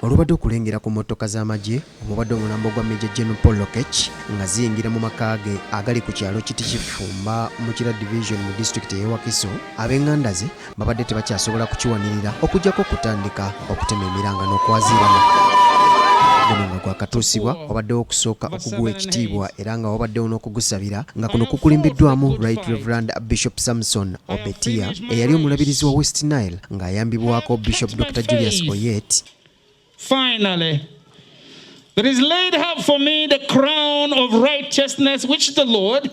olubadde okulengera ku mmotoka z'amagye omubadde omulambo gwa Maj.Gen Lokech nga ziyingira mu maka ge agali ku kyalo kiti Kifumba mu Kira Division mu disitulikiti y'e Wakiso, ab'enganda ze babadde tebakyasobola kukiwanirira okujjako okutandika okutema emiranga n'okwaziirana. Guno nga gwakatuusibwa wabaddewo okusooka okuguwa ekitiibwa era nga wabaddewo n'okugusabira nga kuno kukulimbiddwamu Right Reverend Bishop Samson Obetia eyali omulabirizi wa West Nile ng'ayambibwako Bishop Dr. Julius Oyet. Finally, there is laid up for me the crown of righteousness which the Lord,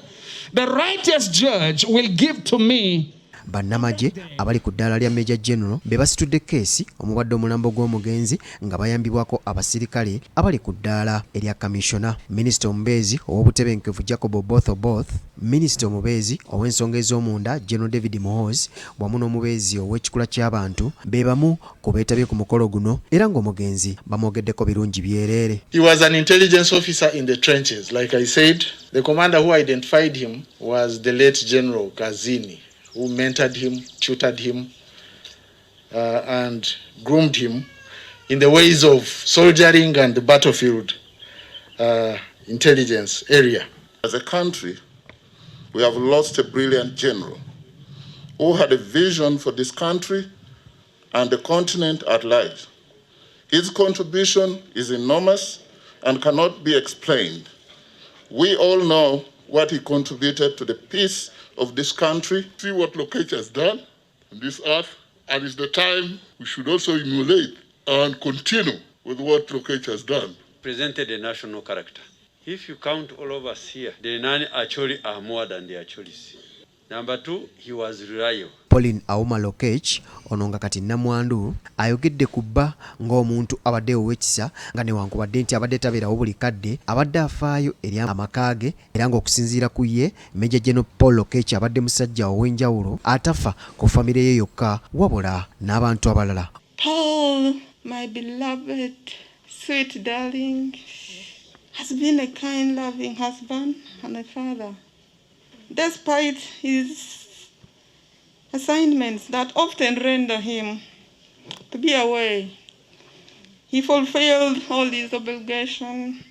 the righteous judge, will give to me. Bannamagye abali ku ddaala lya Major General be basitudde keesi omubadde omulambo gw'Omugenzi nga bayambibwako abasirikale abali ku ddaala erya Kamisona. Minisita omubeezi ow'obutebenkevu Jacob Oboth, Minisita omubeezi ow'ensonga ez'omunda General David Muhoozi wamu n'omubeezi ow'ekikula ky'abantu be bamu ku beetabye ku mukolo guno era ng'Omugenzi bamwogeddeko birungi byereere. He was an intelligence officer in the trenches. Like I said, the commander who identified him was the late General Kazini, who mentored him, tutored him, and groomed him in the ways of soldiering and the battlefield intelligence area. As a country, we have lost a brilliant general who had a vision for this country and the continent at large. His contribution is enormous and cannot be explained. We all know what he contributed to the peace of this country. See what Lokech has done on this earth, and it's the time we should also emulate and continue with what Lokech has done. Presented a national character. If you count all of us here, the none actually are more than they actually see. Number two, he was reliable. Pauline Auma Lokech ononga kati namwandu ayogedde kubba ng'omuntu abadde ow'ekisa nga newankubadde nti abadde tabeerawo buli kadde abadde afaayo eri amaka ge era ng'okusinziira ku ye Maj.Gen Lokech abadde musajja ow'enjawulo atafa ku famire ye yokka wabula n'abantu abalala. Paul, my beloved, sweet darling, has been a kind, loving husband and a father. Despite his assignments that often render him to be away, he fulfilled all his obligations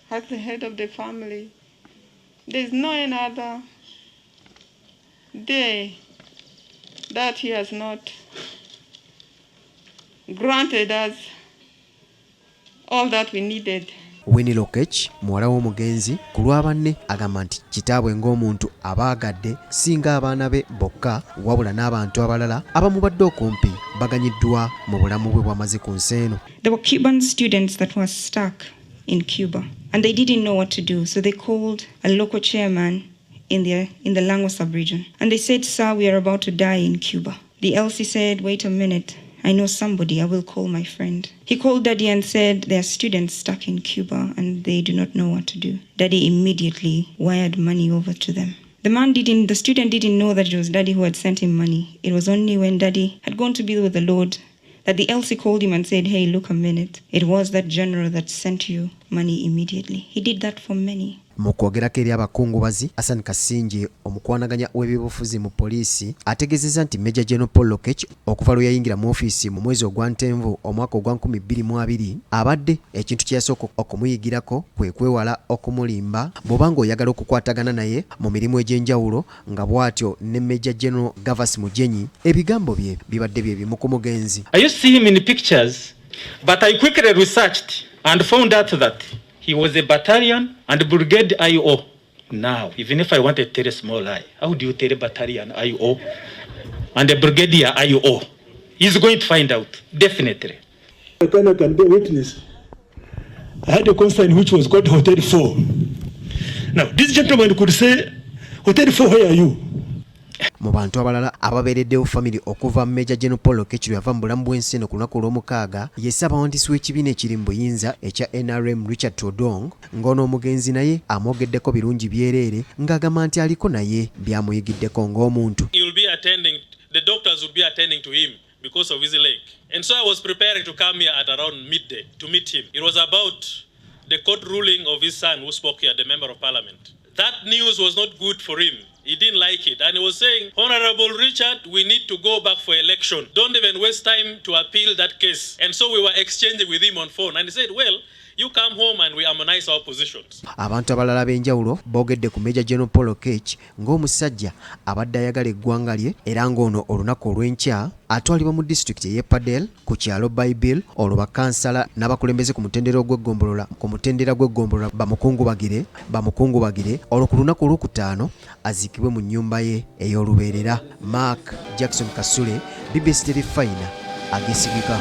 as the head of the family. There is no another day that he has not granted us all that we needed. Winnie Lokech muwala w'Omugenzi ku lwa banne agamba nti kitaabwe ng'omuntu abaagadde singa abaana be bokka wabula n'abantu abalala abamubadde okumpi baganyiddwa mu bulamu bwe bw'amaze ku nsi eno. There were Cuban students that were stuck in Cuba and they didn't know what to do, so they called a local chairman in the Lango sub-region and they said, "Sir, we are about to die in Cuba." The LC said, "Wait a minute. I know somebody, I will call my friend." He called Daddy and said, "There are students stuck in Cuba and they do not know what to do." Daddy immediately wired money over to them. The student didn't know that it was Daddy who had sent him money. It was only when Daddy had gone to be with the Lord that the LC called him and said, "Hey, look a minute. It was that general that sent you money immediately." He did that for many. Mu kwogerako eri abakungubazi, Hassan Kasinje omukwanaganya w'ebyobufuzi mu poliisi ategeezezza nti Maj.Gen Lokech okuva lwe yayingira mu ofiisi mu mwezi ogwa Ntenvu omwaka ogwa 2022 abadde ekintu kye yasooka okumuyigirako kwe kwewala okumulimba bw'obanga oyagala okukwatagana naye mu mirimu egy'enjawulo nga bw'atyo ne Maj.Gen Gavumenti ebigambo bye bibadde bye bimu ku Mugenzi. I used to see him in the pictures, but I quickly researched and found out that he was a battalion and brigade IO. Now, even if I want to tell a small lie, how do you tell a battalion IO and a brigadier IO? He's going to find out, definitely. I can be a witness. I had a concern which was called Hotel 4. Now, this gentleman could say, "Hotel 4, where are you?" Mu bantu abalala ababeereddewo family okuva Maj.Gen Lokech lwe yava mu bulamu bw'ensi eno ku lunaku olw'omukaaga ye ssaabawandiisi w'ekibiina ekiri mu buyinza ekya NRM Richard Todong ng'ono Omugenzi naye amwogeddeko birungi byereere ng'agamba nti aliko naye byamuyigiddeko ng'omuntu. The doctors will be attending to him because of his leg. And so I was preparing to come here at around midday to meet him. It was about the court ruling of his son who spoke here, the member of parliament. That news was not good for him. He didn't like it. And he was saying, Honorable Richard, we need to go back for election. Don't even waste time to appeal that case. And so we were exchanging with him on phone. And he said, well, you come home and we harmonize our positions. Abantu abalala b'enjawulo boogedde ku Maj.Gen Paul Lokech ng'omusajja abadde ayagala eggwanga lye era ng'ono olunaku olw'enkya atwalibwa mu disitulikiti ey'e Padel ku kyalo Bible olwo bakansala n'abakulembeze ku mutendera gw'eggombolola bamukungubagire olwo ku lunaku olwokutaano aziikibwe mu nnyumba ye ey'olubeerera. Mark Jackson Kasule, BBSKATI Ageesigika.